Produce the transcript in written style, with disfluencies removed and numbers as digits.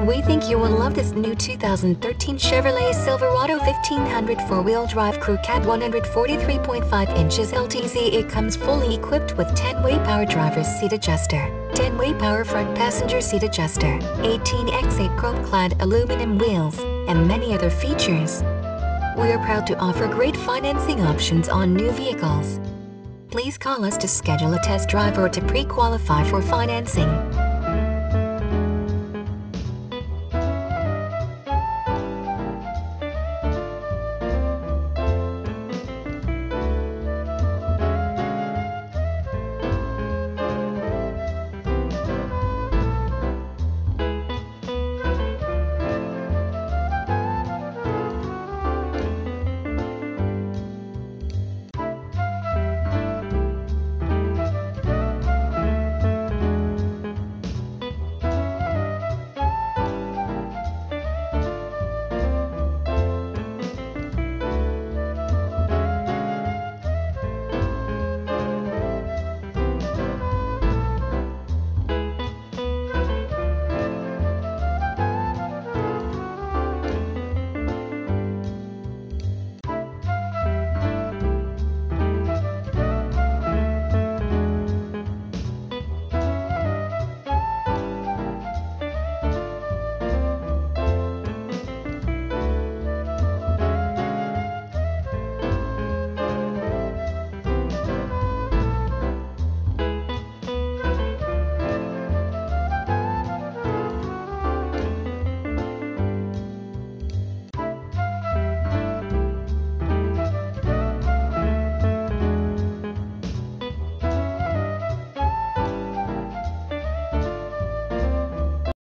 We think you will love this new 2013 Chevrolet Silverado 1500 4-wheel drive crew cab 143.5 inches LTZ. It comes fully equipped with 10-way power driver's seat adjuster, 10-way power front passenger seat adjuster, 18x8 chrome-clad aluminum wheels, and many other features. We are proud to offer great financing options on new vehicles. Please call us to schedule a test drive or to pre-qualify for financing.